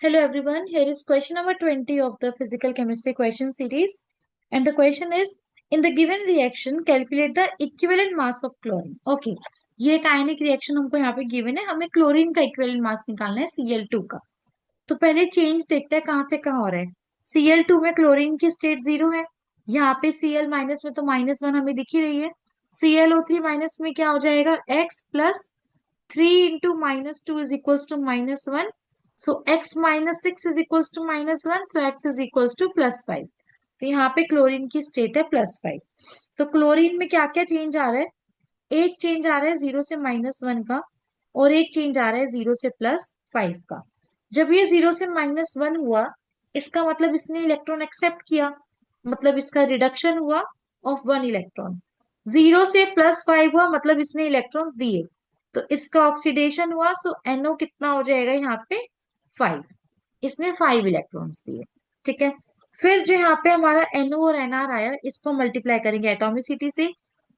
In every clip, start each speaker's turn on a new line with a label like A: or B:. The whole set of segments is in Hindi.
A: Hello everyone, here is question number 20 of the physical chemistry question series. And the question is, in the given reaction, calculate the equivalent mass of chlorine. Okay, ये एक आयनिक रिएक्शन हमको यहाँ पे गिवन है, हमें क्लोरीन का इक्विवेलेंट मास निकालना है Cl2 का। तो पहले चेंज देखते हैं कहाँ से कहाँ हो रहा है। Cl2 में क्लोरीन की स्टेट 0 है, यहाँ पे Cl माइनस में तो -1 हमें दिख ही रही है। ClO3 माइनस में क्या हो जाएगा, x plus 3 into -2 is equals to -1. So x minus 6 is equals to -1. So x is equals to +5. तो यहाँ पे क्लोरीन की स्टेट है +5। तो क्लोरीन में क्या क्या चेंज आ रहा है, एक चेंज आ रहा है 0 से -1 का, और एक चेंज आ रहा है 0 से +5 का। जब ये 0 से -1 हुआ, इसका मतलब इसने इलेक्ट्रॉन एक्सेप्ट किया, मतलब इसका रिडक्शन हुआ ऑफ 1 इलेक्ट्रॉन। 0 से +5 हुआ, मतलब इसने इलेक्ट्रॉन्स दिए, तो इसका ऑक्सीडेशन हुआ। सो NO कितना हो जाएगा यहाँ पे 5, इसने 5 इलेक्ट्रॉन्स दिए। ठीक है, फिर जो यहाँ पे हमारा NO और NR आया, इसको मल्टीप्लाई करेंगे एटॉमिसिटी से।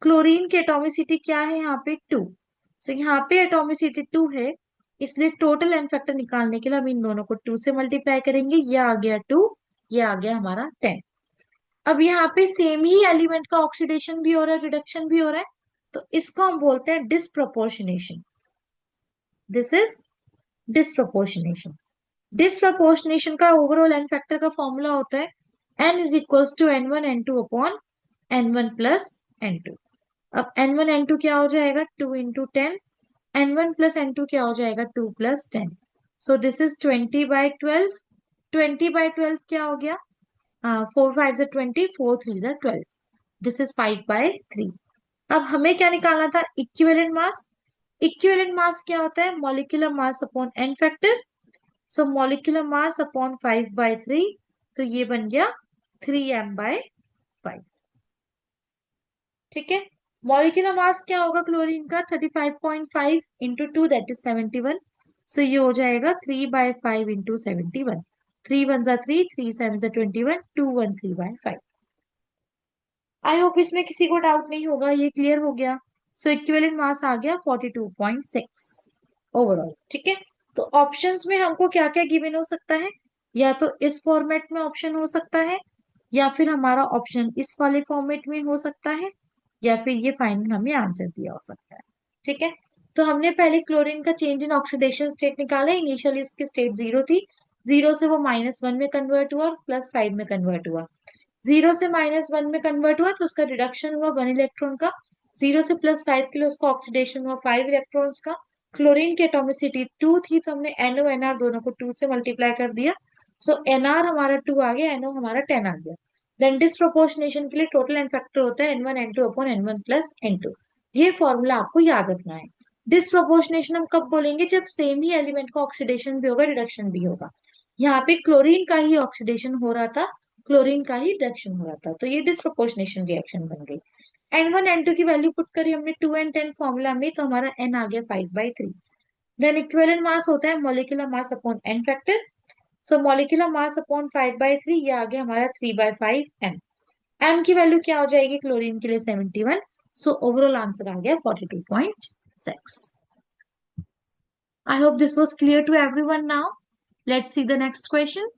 A: क्लोरीन की एटॉमिसिटी क्या है यहाँ पे 2, सो यहाँ पे एटॉमिसिटी 2 है, इसलिए टोटल एन फैक्टर निकालने के लिए हम इन दोनों को 2 से मल्टीप्लाई करेंगे। ये आ गया 2, ये आ गया हमारा 10। अब यहाँ पे सेम ही एलिमेंट का ऑक्सीडेशन भी हो रहा है, रिडक्शन भी हो रहा है, तो इसको हम बोलते हैं disproportionation. This is disproportionation. Disproportionation का ओवरऑल एन फैक्टर का फॉर्मूला होता है n is equals to n1 n2 upon n1 plus n2। अब n1 n2 क्या हो जाएगा, 2 इंटू 10, n1 प्लस n2 क्या हो जाएगा, 2 प्लस 10। So this is 20/12। 20/12 क्या हो गया, 4 5 से 20, 4 3 से 12। This is 5/3। अब हमें क्या निकालना था, इक्विवेलेंट मास। इक्विवेलेंट मास क्या होता है, molecular mass upon N factor. So molecular mass upon 5/3, तो ये बन गया 3m/5। ठीक है, मॉलिक्यूलर मास क्या होगा क्लोरीन का, 35.5 इंटू 2 दैट इज 71। सो ये हो जाएगा 3/5 इंटू 71। 3 1 3, 3 7 21, 213/5। आई होप इसमें किसी को डाउट नहीं होगा, ये क्लियर हो गया। सो इक्विवेलेंट मास आ गया 42.6 ओवरऑल। ठीक है, तो ऑप्शंस में हमको क्या क्या गिवन हो सकता है, या तो इस फॉर्मेट में ऑप्शन हो सकता है, या फिर हमारा ऑप्शन इस वाले फॉर्मेट में हो सकता है, या फिर ये फाइनल हमें आंसर दिया हो सकता है। ठीक है, तो हमने पहले क्लोरीन का चेंज इन ऑक्सीडेशन स्टेट निकाला। इनिशियली इसकी स्टेट 0 थी, 0 से वो -1 में कन्वर्ट हुआ और +5 में कन्वर्ट हुआ। 0 से -1 में कन्वर्ट हुआ तो उसका रिडक्शन हुआ 1 इलेक्ट्रॉन का। 0 से +5 के लिए उसका ऑक्सीडेशन हुआ 5 इलेक्ट्रॉन्स का। क्लोरीन की एटॉमिसिटी 2 थी, तो हमने NO NR दोनों को 2 से मल्टीप्लाई कर दिया। सो NR हमारा 2 आ गया, NO हमारा 10 आ गया। देन डिस्प्रोपोर्शनेशन के लिए टोटल एन फैक्टर होता है n1 n2 upon n1 plus n2। ये फॉर्मूला आपको याद रखना है। डिस्प्रोपोर्शनेशन हम कब बोलेंगे, जब सेम ही एलिमेंट का ऑक्सीडेशन भी होगा, रिडक्शन भी होगा। यहाँ पे क्लोरीन का ही ऑक्सीडेशन हो रहा था, क्लोरीन का ही रिडक्शन हो रहा था, तो ये डिस्प्रोपोर्शनेशन रिएक्शन बन गई। n1 n2 की वैल्यू पुट करी हमने 2 and 10 फॉर्मूला में, तो हमारा n आ गया 5/3। देन इक्विवेलेंट मास होता है molecular mass upon N factor. So molecular mass upon 5/3, ये आ गया हमारा 3/5 m। m की वैल्यू क्या हो जाएगी क्लोरीन के लिए 71। सो ओवरऑल आंसर आ गया 42.6। I hope this was clear to everyone. Now let's see the next question.